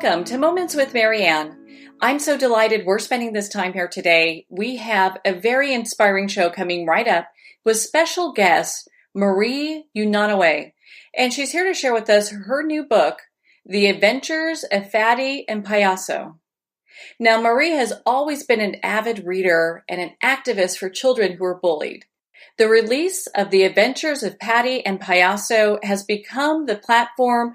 Welcome to Moments with Marianne. I'm so delighted we're spending this time here today. We have a very inspiring show coming right up with special guest Marie-Unanue. And she's here to share with us her new book, The Adventures of Phatty and Payaso. Now, Marie has always been an avid reader and an activist for children who are bullied. The release of The Adventures of Phatty and Payaso has become the platform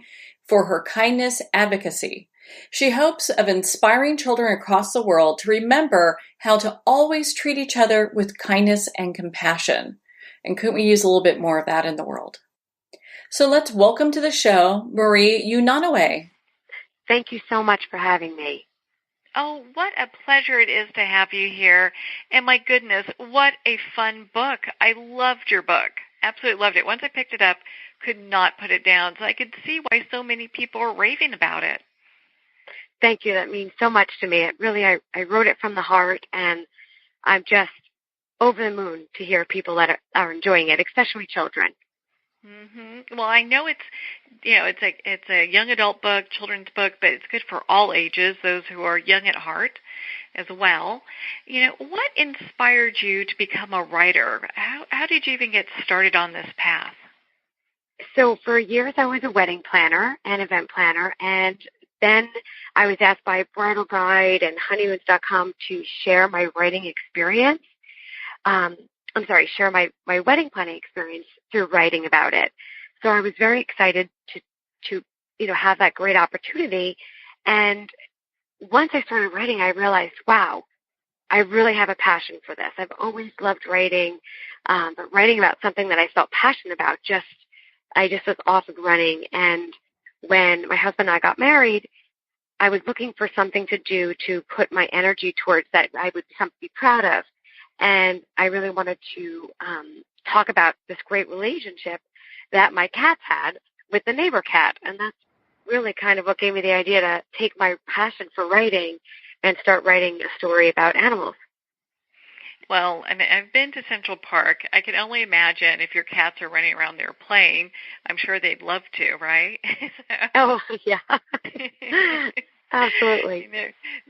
for her kindness advocacy. She hopes of inspiring children across the world to remember how to always treat each other with kindness and compassion. And couldn't we use a little bit more of that in the world? So let's welcome to the show, Marie-Unanue. Thank you so much for having me. Oh, what a pleasure it is to have you here. And my goodness, what a fun book. I loved your book. Absolutely loved it. Once I picked it up, could not put it down. So I could see why so many people are raving about it. Thank you. That means so much to me. It really, I wrote it from the heart, and I'm just over the moon to hear people that are enjoying it, especially children. Mm-hmm. Well, I know it's a young adult book, children's book, but it's good for all ages, those who are young at heart as well. What inspired you to become a writer? How did you even get started on this path? So for years, I was a wedding planner and event planner, and then I was asked by Bridal Guide and honeymoons.com to share my writing experience. Share my wedding planning experience through writing about it. So I was very excited to have that great opportunity. And once I started writing, I realized, wow, I really have a passion for this. I've always loved writing, but writing about something that I felt passionate about, I just was off and running. And when my husband and I got married, I was looking for something to do to put my energy towards that I would something to be proud of. And I really wanted to talk about this great relationship that my cats had with the neighbor cat. And that's really kind of what gave me the idea to take my passion for writing and start writing a story about animals. Well, I mean, I've been to Central Park. I can only imagine if your cats are running around there playing. I'm sure they'd love to, right? Oh, yeah. Absolutely.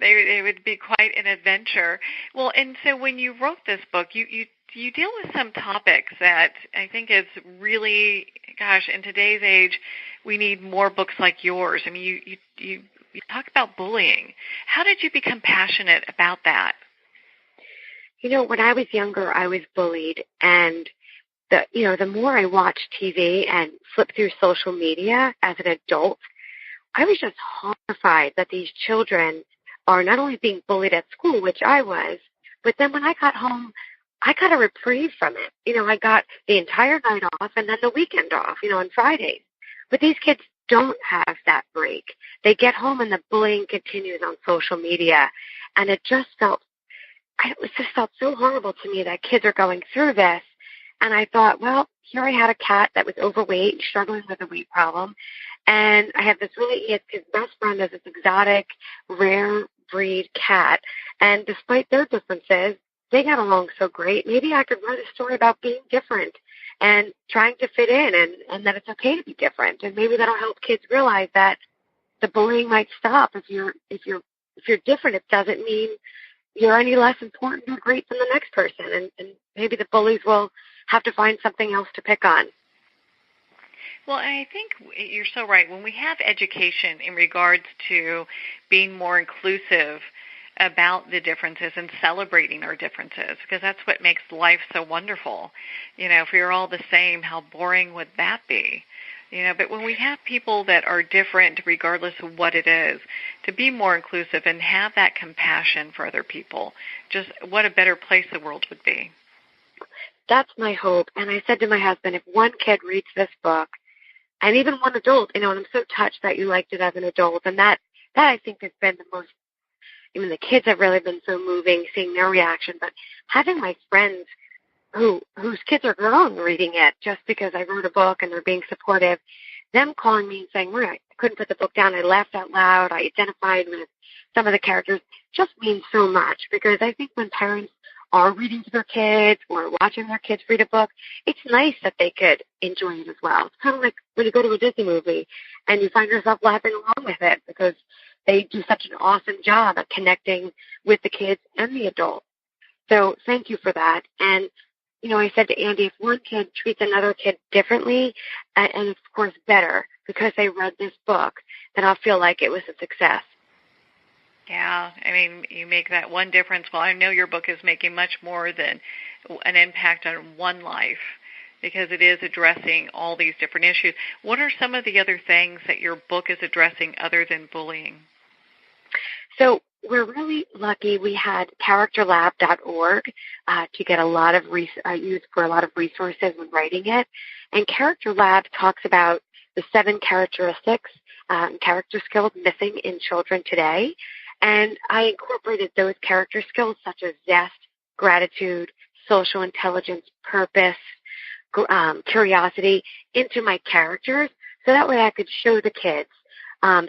They would be quite an adventure. Well, and so when you wrote this book, you deal with some topics that I think is really, gosh, in today's age, we need more books like yours. I mean, you talk about bullying. How did you become passionate about that? When I was younger, I was bullied, and the more I watched TV and flipped through social media as an adult, I was just horrified that these children are not only being bullied at school, which I was, but then when I got home, I got a reprieve from it. I got the entire night off and then the weekend off, on Fridays. But these kids don't have that break. They get home and the bullying continues on social media. And it just felt so horrible to me that kids are going through this. And I thought, well, here I had a cat that was overweight and struggling with a weight problem. And I have his best friend is this exotic, rare breed cat. And despite their differences, they got along so great. Maybe I could write a story about being different and trying to fit in and that it's okay to be different. And maybe that'll help kids realize that the bullying might stop. If you're different, it doesn't mean you're any less important or great than the next person. And maybe the bullies will have to find something else to pick on. Well, I think you're so right. When we have education in regards to being more inclusive about the differences and celebrating our differences, because that's what makes life so wonderful. If we were all the same, how boring would that be? But when we have people that are different, regardless of what it is, to be more inclusive and have that compassion for other people, just what a better place the world would be. That's my hope. And I said to my husband, if one kid reads this book, and even one adult, and I'm so touched that you liked it as an adult, and that I think has been the most, the kids have really been so moving, seeing their reaction, but having my friends whose kids are grown reading it just because I wrote a book and they're being supportive, them calling me and saying, Maria, I couldn't put the book down, I laughed out loud, I identified with some of the characters, just means so much, because I think when parents are reading to their kids or watching their kids read a book, it's nice that they could enjoy it as well. It's kind of like when you go to a Disney movie and you find yourself laughing along with it because they do such an awesome job at connecting with the kids and the adults. So thank you for that. And, I said to Andy, if one kid treats another kid differently, and of course better, because they read this book, then I'll feel like it was a success. Yeah, you make that one difference. Well, I know your book is making much more than an impact on one life, because it is addressing all these different issues. What are some of the other things that your book is addressing other than bullying? So we're really lucky we had characterlab.org to get a lot of use for a lot of resources when writing it. And Character Lab talks about the 7 characteristics, character skills missing in children today. And I incorporated those character skills such as zest, gratitude, social intelligence, purpose, curiosity into my characters, so that way I could show the kids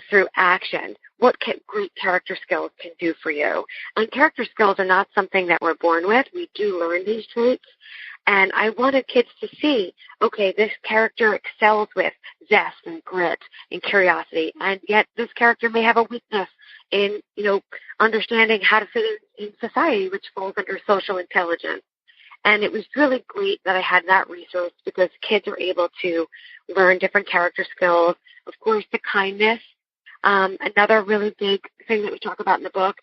through action what great character skills can do for you. And character skills are not something that we're born with. We do learn these traits. And I wanted kids to see, okay, this character excels with zest and grit and curiosity, and yet this character may have a weakness in, understanding how to fit in society, which falls under social intelligence. And it was really great that I had that resource, because kids are able to learn different character skills. Of course, the kindness. Another really big thing that we talk about in the book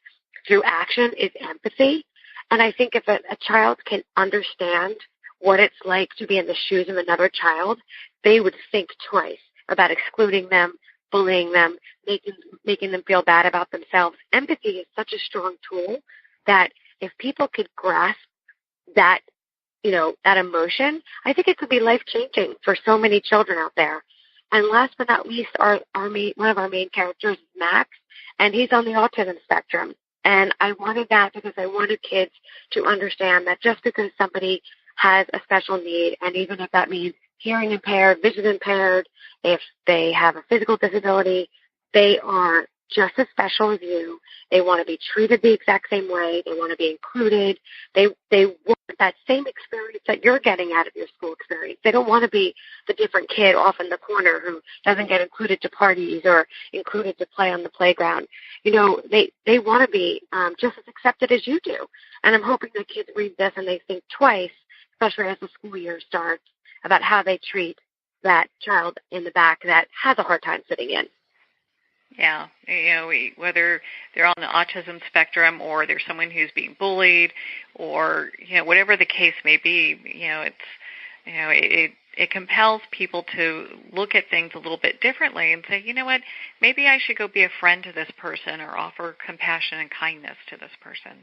through action is empathy. And I think if a child can understand what it's like to be in the shoes of another child, they would think twice about excluding them, bullying them, making them feel bad about themselves. Empathy is such a strong tool that if people could grasp that, that emotion, I think it could be life-changing for so many children out there. And last but not least, one of our main characters is Max, and he's on the autism spectrum. And I wanted that because I wanted kids to understand that just because somebody has a special need, and even if that means hearing impaired, vision impaired, if they have a physical disability, they are just as special as you. They want to be treated the exact same way. They want to be included. They want that same experience that you're getting out of your school experience. They don't want to be the different kid off in the corner who doesn't get included to parties or included to play on the playground. They want to be just as accepted as you do. And I'm hoping that kids read this and they think twice, especially as the school year starts, about how they treat that child in the back that has a hard time fitting in. Yeah, whether they're on the autism spectrum or there's someone who's being bullied, or whatever the case may be, it compels people to look at things a little bit differently and say, what, maybe I should go be a friend to this person or offer compassion and kindness to this person.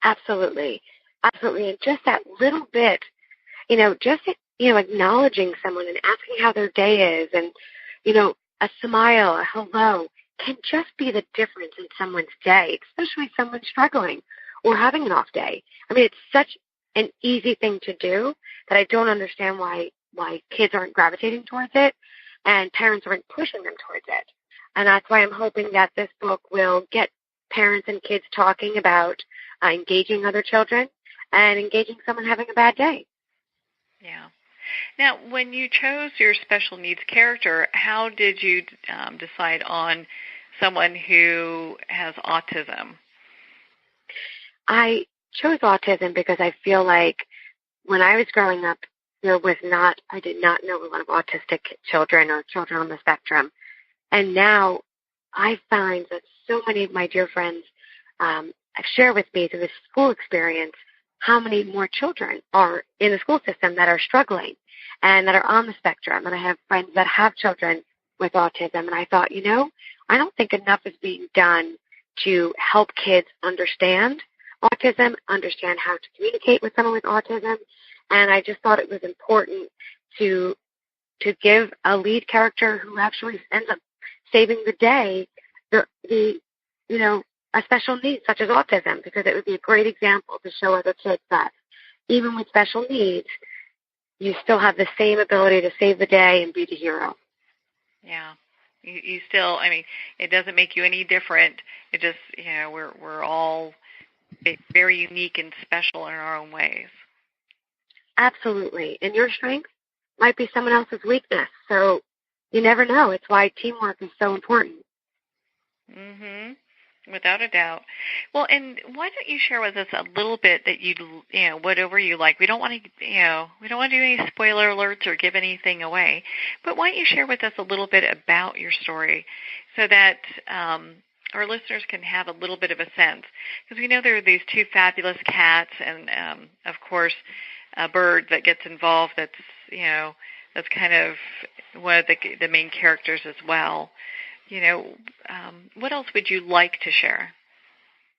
Absolutely, and just that little bit, acknowledging someone and asking how their day is, and a smile, a hello, can just be the difference in someone's day, especially someone struggling or having an off day. It's such an easy thing to do that I don't understand why kids aren't gravitating towards it and parents aren't pushing them towards it. And that's why I'm hoping that this book will get parents and kids talking about engaging other children and engaging someone having a bad day. Yeah. Now, when you chose your special needs character, how did you decide on someone who has autism? I chose autism because I feel like when I was growing up, I did not know a lot of autistic children or children on the spectrum. And now I find that so many of my dear friends have shared with me through this school experience how many more children are in the school system that are struggling and that are on the spectrum. And I have friends that have children with autism. And I thought, I don't think enough is being done to help kids understand autism, understand how to communicate with someone with autism. And I just thought it was important to give a lead character who actually ends up saving the day, a special need such as autism, because it would be a great example to show other kids that even with special needs, you still have the same ability to save the day and be the hero. Yeah. You still, it doesn't make you any different. It just, we're all very unique and special in our own ways. Absolutely. And your strength might be someone else's weakness. So you never know. It's why teamwork is so important. Mhm. Without a doubt. Well, and why don't you share with us a little bit that whatever you like. We don't want to, we don't want to do any spoiler alerts or give anything away. But why don't you share with us a little bit about your story so that our listeners can have a little bit of a sense? Because we know there are these two fabulous cats and, of course, a bird that gets involved that's kind of one of the main characters as well. What else would you like to share?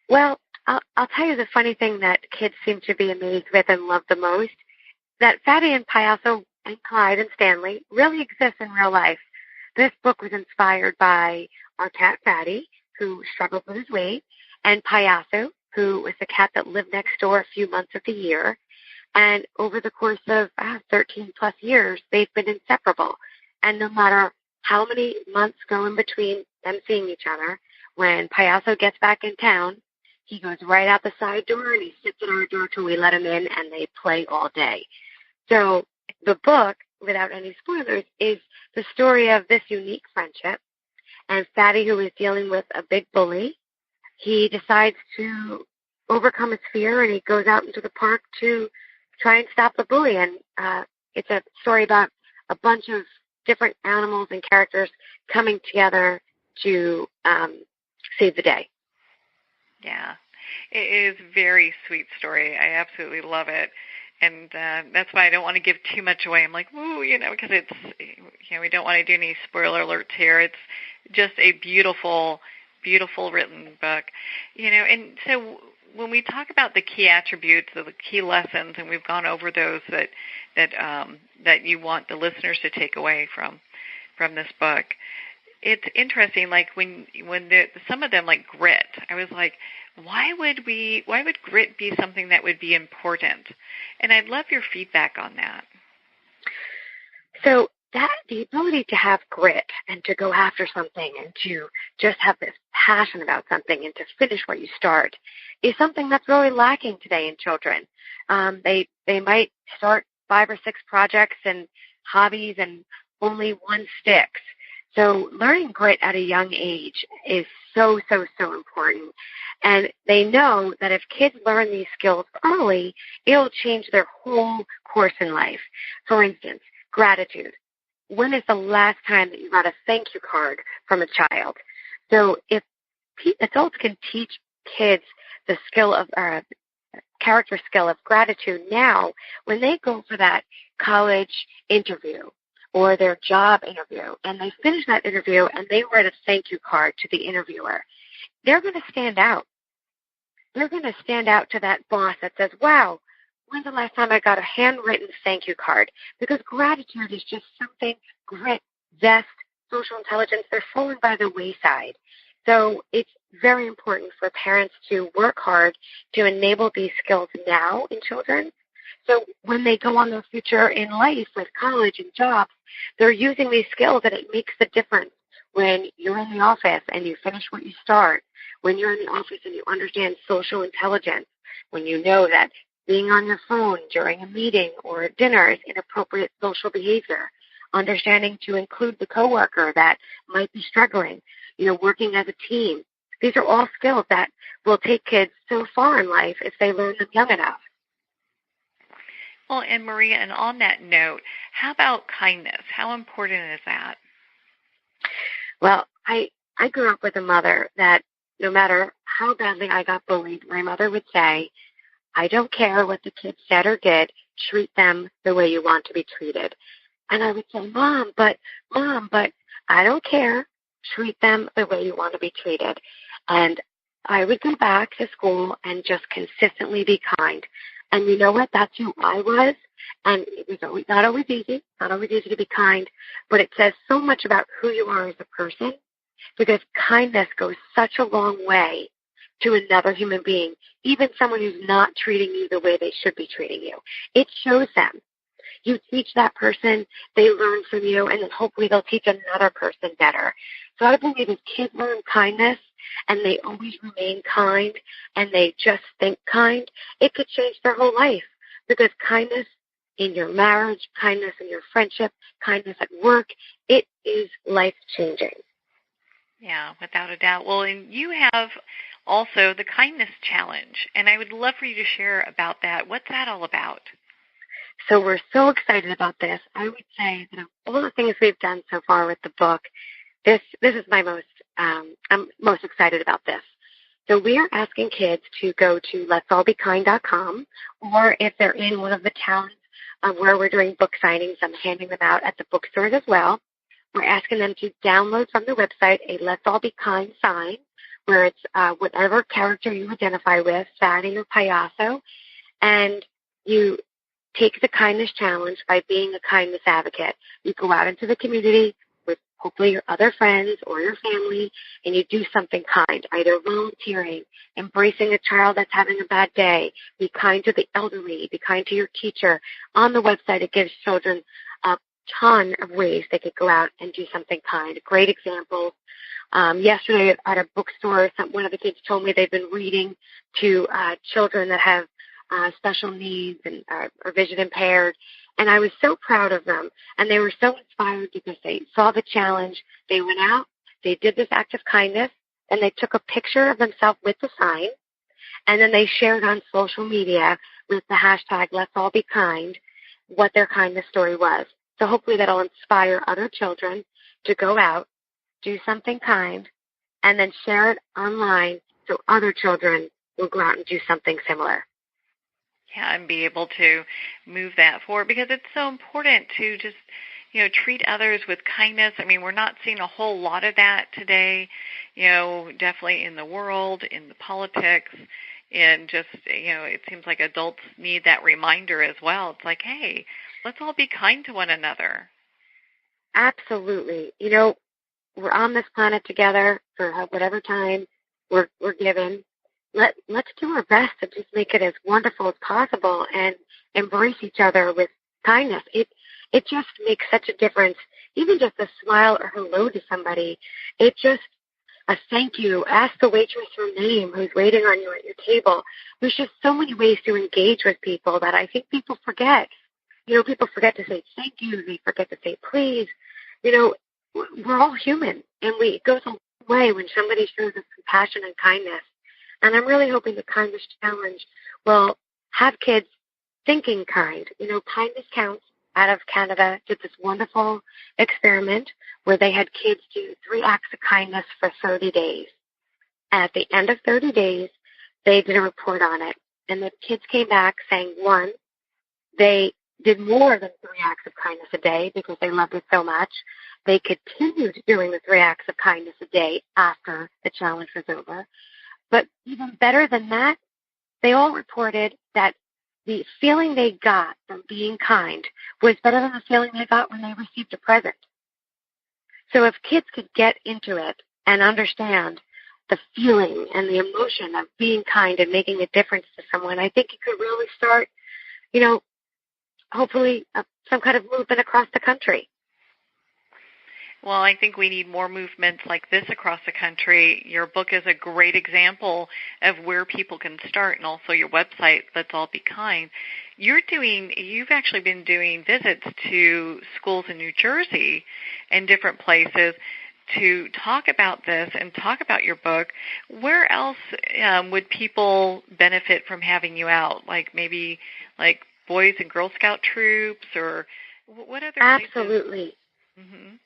Well, I'll tell you the funny thing that kids seem to be amazed with and love the most, that Phatty and Payaso and Clyde and Stanley really exist in real life. This book was inspired by our cat Phatty, who struggled with his weight, and Payaso, who was the cat that lived next door a few months of the year. And over the course of 13 plus years, they've been inseparable. And no matter how many months go in between them seeing each other, when Payaso gets back in town, he goes right out the side door and he sits at our door till we let him in, and they play all day. So the book, without any spoilers, is the story of this unique friendship. And Phatty, who is dealing with a big bully, he decides to overcome his fear, and he goes out into the park to try and stop the bully. And it's a story about a bunch of different animals and characters coming together to save the day. Yeah, it is a very sweet story. I absolutely love it. And that's why I don't want to give too much away. I'm like, ooh, because it's, we don't want to do any spoiler alerts here. It's just a beautiful, beautiful written book. And so when we talk about the key attributes or the key lessons, and we've gone over those that you want the listeners to take away from this book, it's interesting. Like when some of them, like grit, I was like, why would grit be something that would be important? And I'd love your feedback on that. So the ability to have grit and to go after something and to just have this passion about something and to finish what you start is something that's really lacking today in children. They might start 5 or 6 projects and hobbies and only one sticks. So learning grit at a young age is so, so, so important. And they know that if kids learn these skills early, it'll change their whole course in life. For instance, gratitude. When is the last time that you got a thank you card from a child? So if adults can teach kids the skill of character skill of gratitude now, when they go for that college interview or their job interview, and they finish that interview and they write a thank you card to the interviewer, they're going to stand out. They're going to stand out to that boss that says, wow, when's the last time I got a handwritten thank you card? Because gratitude is just something, grit, zest, social intelligence, they're falling by the wayside. So it's very important for parents to work hard to enable these skills now in children. So when they go on their future in life with college and jobs, they're using these skills, and it makes the difference when you're in the office and you finish what you start, when you're in the office and you understand social intelligence, when you know that being on your phone during a meeting or a dinner is inappropriate social behavior, understanding to include the coworker that might be struggling, working as a team. These are all skills that will take kids so far in life if they learn them young enough. Well, and Maria, and on that note, how about kindness? How important is that? Well, I grew up with a mother that no matter how badly I got bullied, my mother would say, I don't care what the kids said or did, treat them the way you want to be treated. And I would say, Mom, but I don't care. Treat them the way you want to be treated. And I would go back to school and just consistently be kind. And you know what? That's who I was. And it was not always easy to be kind, but it says so much about who you are as a person, because kindness goes such a long way to another human being, even someone who's not treating you the way they should be treating you. It shows them. You teach that person, they learn from you, and then hopefully they'll teach another person better. So I believe if kids learn kindness and they always remain kind and they just think kind, it could change their whole life, because kindness in your marriage, kindness in your friendship, kindness at work, it is life-changing. Yeah, without a doubt. Well, and you have also the Kindness Challenge, and I would love for you to share about that. What's that all about? So we're so excited about this. I would say that of all the things we've done so far with the book, this is my I'm most excited about this. So we are asking kids to go to letsallbekind.com, or if they're in one of the towns where we're doing book signings, I'm handing them out at the bookstores as well. We're asking them to download from the website a Let's All Be Kind sign, where it's whatever character you identify with, Phatty or Payaso, and you take the kindness challenge by being a kindness advocate. You go out into the community with hopefully your other friends or your family, and you do something kind, either volunteering, embracing a child that's having a bad day, be kind to the elderly, be kind to your teacher. On the website, it gives children a ton of ways they could go out and do something kind. Great examples. Yesterday at a bookstore, one of the kids told me they've been reading to children that have special needs and are vision impaired. And I was so proud of them. And they were so inspired because they saw the challenge. They went out, they did this act of kindness, and they took a picture of themselves with the sign. And then they shared on social media with the hashtag Let's All Be Kind what their kindness story was. So hopefully that'll inspire other children to go out, do something kind, and then share it online so other children will go out and do something similar. Yeah, and be able to move that forward, because it's so important to just, treat others with kindness. I mean, we're not seeing a whole lot of that today, definitely in the world, in the politics, and just, it seems like adults need that reminder as well. It's like, hey, let's all be kind to one another. Absolutely. We're on this planet together for whatever time we're given. Let's do our best to just make it as wonderful as possible and embrace each other with kindness. It just makes such a difference. Even just a smile or hello to somebody. It just a thank you. Ask the waitress her name who's waiting on you at your table. There's just so many ways to engage with people that I think people forget. People forget to say thank you. They forget to say please. We're all human, and it goes a long way when somebody shows us compassion and kindness. And I'm really hoping the Kindness Challenge will have kids thinking kind. Kindness Counts out of Canada did this wonderful experiment where they had kids do 3 acts of kindness for 30 days. At the end of 30 days, they did a report on it. And the kids came back saying, 1, they did more than 3 acts of kindness a day because they loved it so much. They continued doing the 3 acts of kindness a day after the challenge was over. But even better than that, they all reported that the feeling they got from being kind was better than the feeling they got when they received a present. So if kids could get into it and understand the feeling and the emotion of being kind and making a difference to someone, I think it could really start, hopefully some kind of movement across the country. Well, I think we need more movements like this across the country. Your book is a great example of where people can start, and also your website, Let's All Be Kind. You've actually been doing visits to schools in New Jersey and different places to talk about this and talk about your book. Where else would people benefit from having you out? Like maybe like Boys and Girl Scout troops, or what other places? Absolutely. Mm-hmm.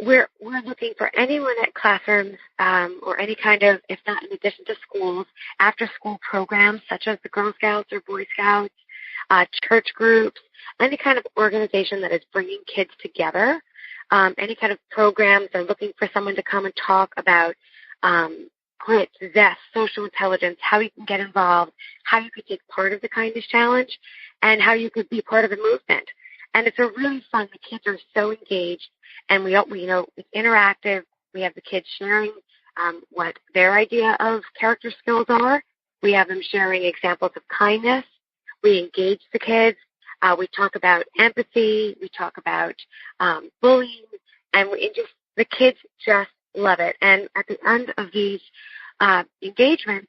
We're looking for anyone at classrooms or any kind of, if not in addition to schools, after-school programs such as the Girl Scouts or Boy Scouts, church groups, any kind of organization that is bringing kids together, any kind of programs. They're looking for someone to come and talk about grit, zest, social intelligence, how you can get involved, how you could take part of the Kindness Challenge, and how you could be part of the movement. And it's a really fun. The kids are so engaged, and we it's interactive. We have the kids sharing what their idea of character skills are. We have them sharing examples of kindness. We engage the kids. We talk about empathy. We talk about bullying, and the kids just love it. And at the end of these engagements,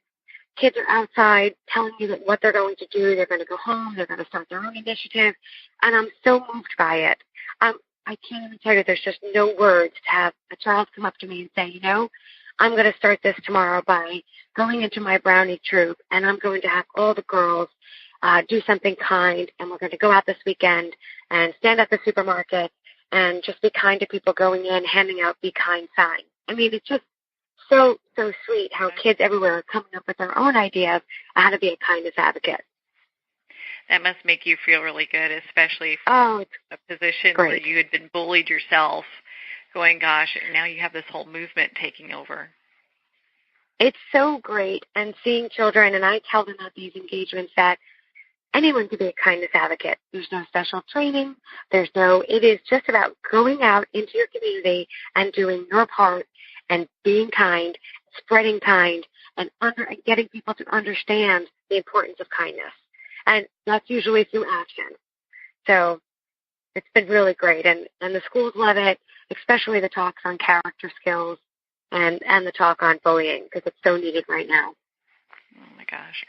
kids are outside telling you that what they're going to do. They're going to go home. They're going to start their own initiative. And I'm so moved by it. I can't even tell you, there's just no words to have a child come up to me and say, I'm going to start this tomorrow by going into my brownie troop, and I'm going to have all the girls do something kind, and we're going to go out this weekend and stand at the supermarket and just be kind to people going in, handing out be kind signs. I mean, it's just so sweet how kids everywhere are coming up with their own ideas of how to be a kindness advocate. That must make you feel really good, especially from a position where you had been bullied yourself, going, gosh, now you have this whole movement taking over. It's so great. And seeing children, and I tell them at these engagements that anyone can be a kindness advocate. There's no special training. It is just about going out into your community and doing your part and being kind, spreading kind, and getting people to understand the importance of kindness. And that's usually through action. So it's been really great. And the schools love it, especially the talks on character skills and the talk on bullying, because it's so needed right now. Oh, my gosh.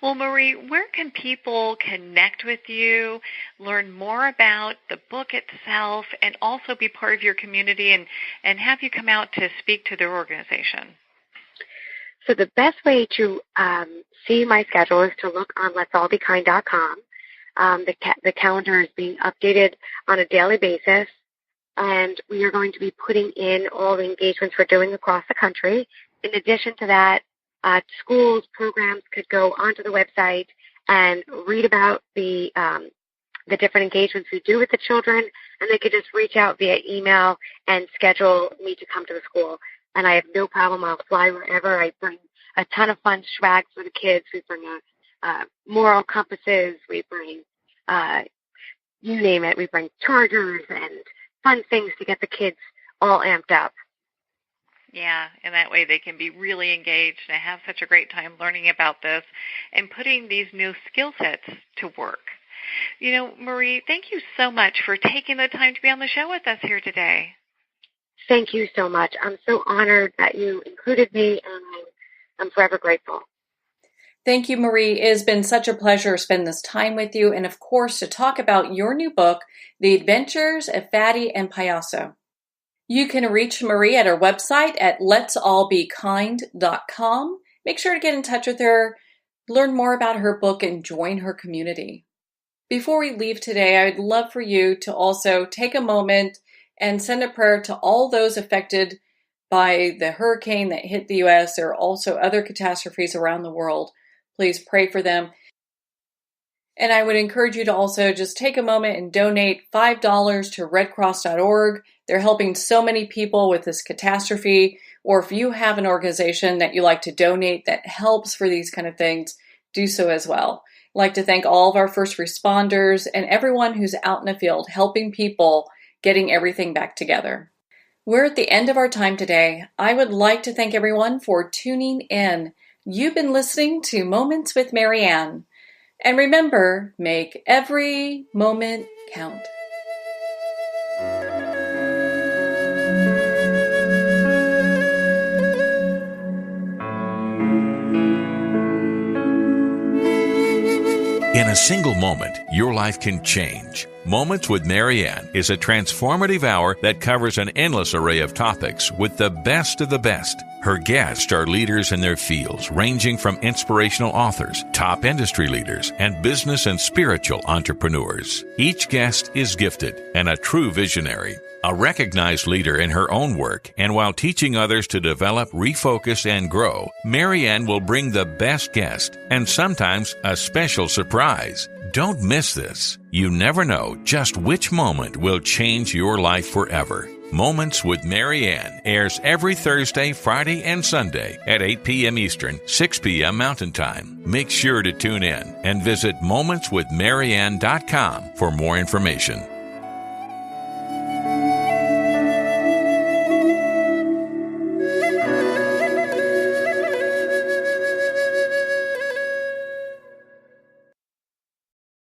Well, Marie, where can people connect with you, learn more about the book itself, and also be part of your community and have you come out to speak to their organization? So the best way to see my schedule is to look on letsallbekind.com. The calendar is being updated on a daily basis, and we are going to be putting in all the engagements we're doing across the country. In addition to that, schools, programs could go onto the website and read about the different engagements we do with the children, and they could just reach out via email and schedule me to come to the school. And I have no problem. I'll fly wherever. I bring a ton of fun swag for the kids. We bring moral compasses. We bring, you name it. We bring chargers and fun things to get the kids all amped up. Yeah, and that way they can be really engaged and have such a great time learning about this and putting these new skill sets to work. You know, Marie, thank you so much for taking the time to be on the show with us here today. Thank you so much. I'm so honored that you included me, and I'm forever grateful. Thank you, Marie. It has been such a pleasure to spend this time with you and, of course, to talk about your new book, The Adventures of Phatty and Payaso. You can reach Marie at her website at letsallbekind.com. Make sure to get in touch with her, learn more about her book, and join her community. Before we leave today, I'd love for you to also take a moment and send a prayer to all those affected by the hurricane that hit the U.S. There are also other catastrophes around the world. Please pray for them. And I would encourage you to also just take a moment and donate $5 to redcross.org. They're helping so many people with this catastrophe. Or if you have an organization that you like to donate that helps for these kind of things, do so as well. I'd like to thank all of our first responders and everyone who's out in the field helping people getting everything back together. We're at the end of our time today. I would like to thank everyone for tuning in. You've been listening to Moments with Marianne. And remember, make every moment count. In a single moment, your life can change. Moments with Marianne is a transformative hour that covers an endless array of topics with the best of the best. Her guests are leaders in their fields, ranging from inspirational authors, top industry leaders, and business and spiritual entrepreneurs. Each guest is gifted and a true visionary, a recognized leader in her own work, and while teaching others to develop, refocus, and grow, Marianne will bring the best guest and sometimes a special surprise. Don't miss this. You never know just which moment will change your life forever. Moments with Marianne airs every Thursday, Friday, and Sunday at 8 p.m. Eastern, 6 p.m. Mountain Time. Make sure to tune in and visit momentswithmarianne.com for more information.